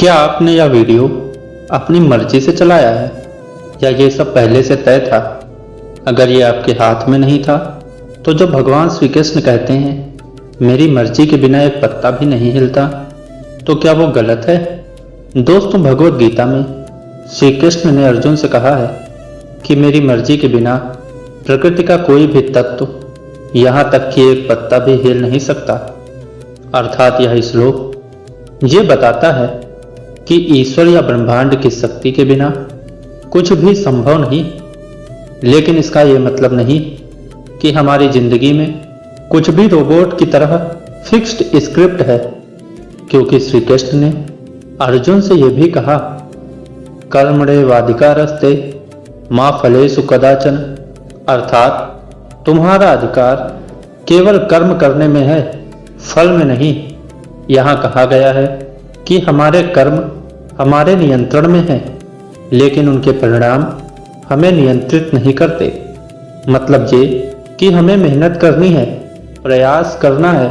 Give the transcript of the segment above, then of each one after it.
क्या आपने यह वीडियो अपनी मर्जी से चलाया है या ये सब पहले से तय था? अगर ये आपके हाथ में नहीं था तो जो भगवान श्री कृष्ण कहते हैं मेरी मर्जी के बिना एक पत्ता भी नहीं हिलता, तो क्या वो गलत है? दोस्तों, भगवत गीता में श्री कृष्ण ने अर्जुन से कहा है कि मेरी मर्जी के बिना प्रकृति का कोई भी तत्व, यहाँ तक कि एक पत्ता भी हिल नहीं सकता। अर्थात यह श्लोक ये बताता है कि ईश्वर या ब्रह्मांड की शक्ति के बिना कुछ भी संभव नहीं। लेकिन इसका यह मतलब नहीं कि हमारी जिंदगी में कुछ भी रोबोट की तरह फिक्स्ड स्क्रिप्ट है, क्योंकि श्री कृष्ण ने अर्जुन से यह भी कहा, कर्मण्येवाधिकारस्ते मा फलेषु कदाचन। अर्थात तुम्हारा अधिकार केवल कर्म करने में है, फल में नहीं। यहाँ कहा गया है कि हमारे कर्म हमारे नियंत्रण में हैं, लेकिन उनके परिणाम हमें नियंत्रित नहीं करते। मतलब ये कि हमें मेहनत करनी है, प्रयास करना है,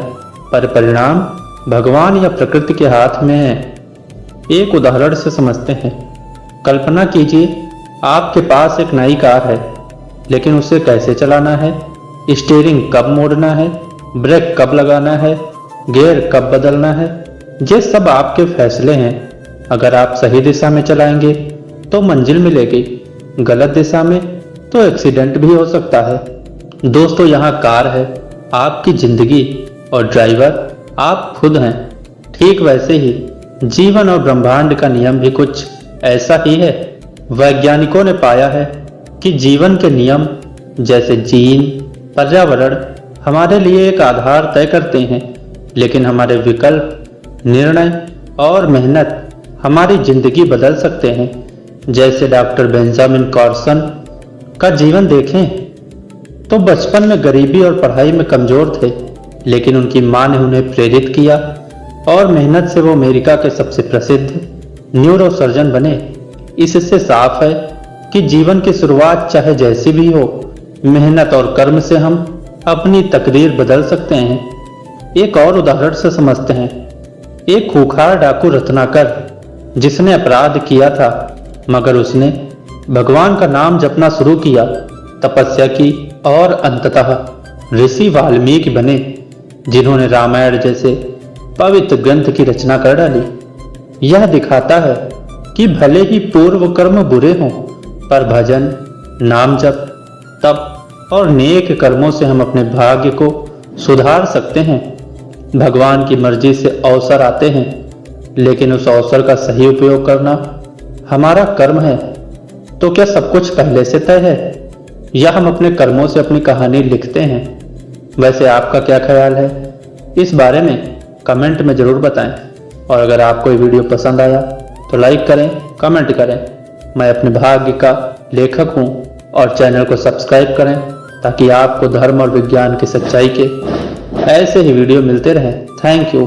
पर परिणाम भगवान या प्रकृति के हाथ में है। एक उदाहरण से समझते हैं। कल्पना कीजिए आपके पास एक नई कार है, लेकिन उसे कैसे चलाना है, स्टीयरिंग कब मोड़ना है, ब्रेक कब लगाना है, गियर कब बदलना है, ये सब आपके फैसले हैं। अगर आप सही दिशा में चलाएंगे तो मंजिल मिलेगी, गलत दिशा में तो एक्सीडेंट भी हो सकता है। दोस्तों, यहाँ कार है आपकी जिंदगी और ड्राइवर आप खुद हैं। ठीक वैसे ही जीवन और ब्रह्मांड का नियम भी कुछ ऐसा ही है। वैज्ञानिकों ने पाया है कि जीवन के नियम जैसे जीन, पर्यावरण हमारे लिए एक आधार तय करते हैं, लेकिन हमारे विकल्प, निर्णय और मेहनत हमारी जिंदगी बदल सकते हैं। जैसे डॉक्टर बेंजामिन कार्सन का जीवन देखें तो बचपन में गरीबी और पढ़ाई में कमजोर थे, लेकिन उनकी मां ने उन्हें प्रेरित किया और मेहनत से वो अमेरिका के सबसे प्रसिद्ध न्यूरोसर्जन बने। इससे साफ है कि जीवन की शुरुआत चाहे जैसी भी हो, मेहनत और कर्म से हम अपनी तकदीर बदल सकते हैं। एक और उदाहरण से समझते हैं। एक खूंखार डाकू रत्नाकर, जिसने अपराध किया था, मगर उसने भगवान का नाम जपना शुरू किया, तपस्या की और अंततः ऋषि वाल्मीकि बने, जिन्होंने रामायण जैसे पवित्र ग्रंथ की रचना कर डाली। यह दिखाता है कि भले ही पूर्व कर्म बुरे हों, पर भजन, नाम जप, तप और नेक कर्मों से हम अपने भाग्य को सुधार सकते हैं। भगवान की मर्जी से अवसर आते हैं, लेकिन उस अवसर का सही उपयोग करना हमारा कर्म है। तो क्या सब कुछ पहले से तय है, या हम अपने कर्मों से अपनी कहानी लिखते हैं? वैसे आपका क्या ख्याल है इस बारे में? कमेंट में जरूर बताएं। और अगर आपको ये वीडियो पसंद आया तो लाइक करें, कमेंट करें। मैं अपने भाग्य का लेखक हूँ, और चैनल को सब्सक्राइब करें ताकि आपको धर्म और विज्ञान की सच्चाई के ऐसे ही वीडियो मिलते रहें। Thank you.